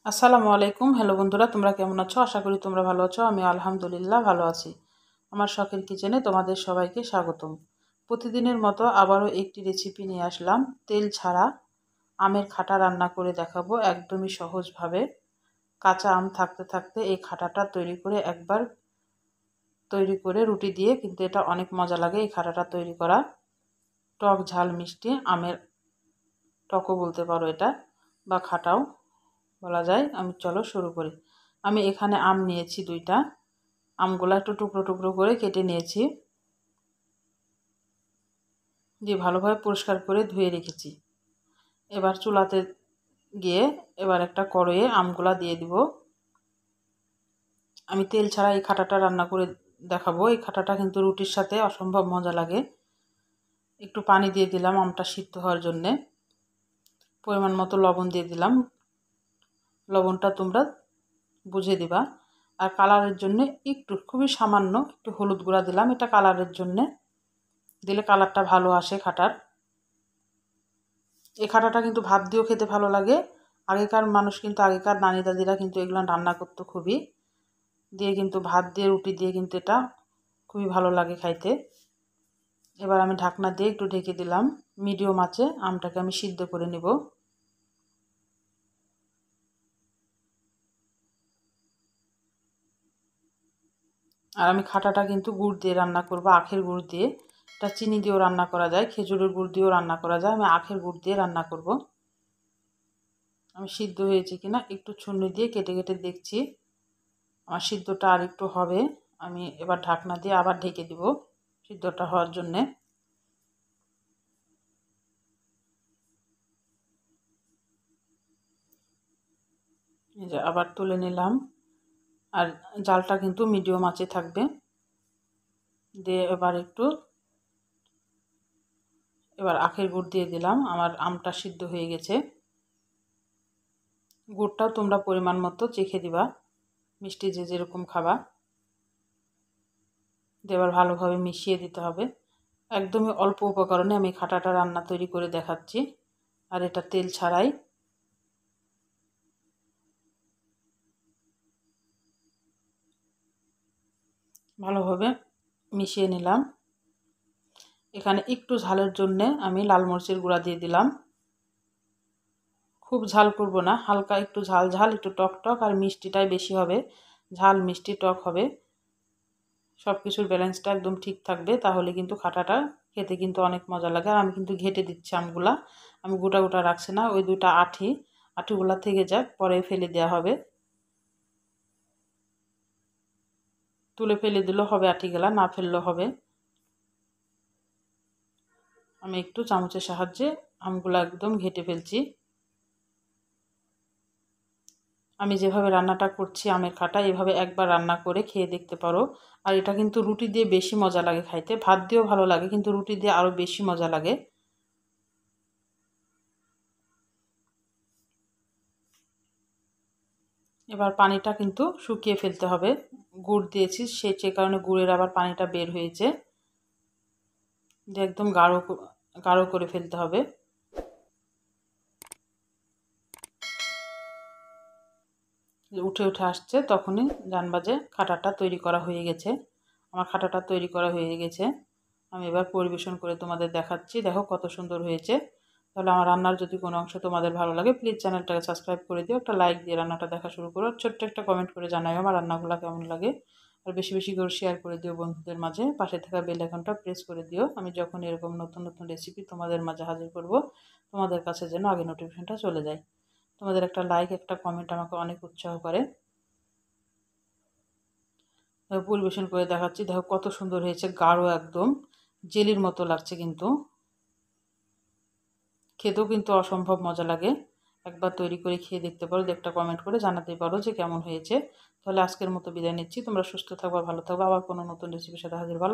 আসসালামু আলাইকুম। হ্যালো বন্ধুরা, তোমরা কেমন আছো? আশা করি তোমরা ভালো আছো। আমি আলহামদুলিল্লাহ ভালো আছি। আমার শখের কিচেনে তোমাদের সবাইকে স্বাগতম। প্রতিদিনের মতো আবারও একটি রেসিপি নিয়ে আসলাম। তেল ছাড়া আমের খাটা রান্না করে দেখাবো একদমই সহজভাবে। কাঁচা আম থাকতে থাকতে এই খাটাটা তৈরি করে রুটি দিয়ে কিন্তু এটা অনেক মজা লাগে। এই খাটাটা তৈরি করা টক ঝাল মিষ্টি আমের টকও বলতে পারো এটা, বা খাটাও বলা যায়। চলো শুরু করি। আমি এখানে আম নিয়েছি 2টা। আমগুলো একটু টুকরো টুকরো করে কেটে নিয়েছি, দিয়ে ভালোভাবে পরিষ্কার করে ধুয়ে রেখেছি। এবার চুলাতে গিয়ে একটা কড়াইয়ে আমগুলা দিয়ে দিব। আমি তেল ছাড়া এই খাটাটা রান্না করে দেখাবো। এই খাটাটা কিন্তু রুটির সাথে অসম্ভব মজা লাগে। একটু পানি দিয়ে দিলাম আমটা সিদ্ধ হওয়ার জন্যে। পরিমাণ মতো লবণ দিয়ে দিলাম। লবণটা তোমরা বুঝে দিবা। আর কালারের জন্য একটু, খুবই সামান্য একটু হলুদ গুঁড়া দিলাম। এটা কালারের জন্যে দিলে কালারটা ভালো আসে খাটার। এই খাটাটা কিন্তু ভাত দিয়েও খেতে ভালো লাগে। আগেকার নানি দাদিরা কিন্তু এগুলো রান্না করতো খুবই, দিয়ে কিন্তু ভাত দিয়ে রুটি দিয়ে কিন্তু এটা খুবই ভালো লাগে খাইতে। এবার আমি ঢাকনা দিয়ে একটু ঢেকে দিলাম। মিডিয়াম আঁচে আমটাকে আমি সিদ্ধ করে নিব। আর আমি খাটাটা কিন্তু গুড় দিয়ে রান্না করব, আখের গুড় দিয়ে। এটা চিনি দিয়েও রান্না করা যায়, খেজুরের গুড় দিয়েও রান্না করা যায়। আমি আখের গুড় দিয়ে রান্না করব। আমি সিদ্ধ হয়েছে কিনা একটু ছুরি দিয়ে কেটে কেটে দেখছি। আমার সিদ্ধটা আর একটু হবে। আমি এবার ঢাকনা দিয়ে আবার ঢেকে দিব সিদ্ধটা হওয়ার জন্যে। এই যে আবার তুলে নিলাম। আর জালটা কিন্তু মিডিয়াম আঁচে থাকবে। দিয়ে এবার আখের গুড় দিয়ে দিলাম। আমার আমটা সিদ্ধ হয়ে গেছে। গুড়টাও তোমরা পরিমাণ মতো চেখে দিবা, মিষ্টি যে যেরকম খাবা। এবার ভালোভাবে মিশিয়ে দিতে হবে। একদমই অল্প উপকরণে আমি খাটাটা রান্না তৈরি করে দেখাচ্ছি, আর এটা তেল ছাড়াই। ভালোভাবে মিশিয়ে নিলাম। এখানে একটু ঝালের জন্যে আমি লাল মরিচের গুঁড়া দিয়ে দিলাম। খুব ঝাল করব না, হালকা একটু ঝাল ঝাল, একটু টক টক, আর মিষ্টিটাই বেশি হবে। ঝাল মিষ্টি টক হবে, সব কিছুর ব্যালেন্সটা একদম ঠিক থাকবে। তাহলে কিন্তু খাটাটা খেতে কিন্তু অনেক মজা লাগে। আর আমি কিন্তু ঘেটে দিচ্ছি আমগুলা, আমি গোটা গোটা রাখছি না। ওই 2টা আঠিগুলা থেকে যাক, পরে ফেলে দেওয়া হবে। তুলে ফেলে দিলেও হবে, আঠিগুলা না ফেললেও হবে। আমি একটু চামচের সাহায্যে আমগুলা একদম ঘেটে ফেলছি। আমি যেভাবে রান্নাটা করছি আমের খাটা, এভাবে একবার রান্না করে খেয়ে দেখতে পারো। আর এটা কিন্তু রুটি দিয়ে বেশি মজা লাগে খাইতে। ভাত দিয়েও ভালো লাগে, কিন্তু রুটি দিয়ে আরও বেশি মজা লাগে। এবার পানিটা কিন্তু শুকিয়ে ফেলতে হবে। গুড় দিয়েছি সে কারণে গুড়ের আবার পানিটা বের হয়েছে। যে একদম গাঢ় করে ফেলতে হবে। উঠে উঠে আসছে তখনই জানবা যে খাটাটা তৈরি করা হয়ে গেছে। আমার খাটাটা তৈরি করা হয়ে গেছে। আমি এবার পরিবেশন করে তোমাদের দেখাচ্ছি। দেখো কত সুন্দর হয়েছে। তাহলে আমার রান্নার যদি কোনো অংশ তোমাদের ভালো লাগে, প্লিজ চ্যানেলটাকে সাবস্ক্রাইব করে দিও, একটা লাইক দিয়ে রান্নাটা দেখা শুরু করো, ছোট্ট একটা কমেন্ট করে জানাও আমার রান্নাগুলো কেমন লাগে। আর বেশি বেশি করে শেয়ার করে দিও বন্ধুদের মাঝে। পাশে থাকা বেল আইকনটা প্রেস করে দিও। আমি যখন এরকম নতুন নতুন রেসিপি তোমাদের মাঝে হাজির করব, তোমাদের কাছে যেন আগে নোটিফিকেশনটা চলে যায়। তোমাদের একটা লাইক, একটা কমেন্ট আমাকে অনেক উৎসাহ করে। পরিবেশন করে দেখাচ্ছি। দেখো কত সুন্দর হয়েছে, গাঢ় একদম জেলির মতো লাগছে। কিন্তু খেতেও কিন্তু অসম্ভব মজা লাগে। একবার তৈরি করে খেয়ে দেখতে পারো, একটা কমেন্ট করে জানাতে পারো যে কেমন হয়েছে। তাহলে আজকের মতো বিদায় নিচ্ছি। তোমরা সুস্থ থাকবা, ভালো থাকবা। আবার কোনো নতুন রেসিপির সাথে হাজির। ভালো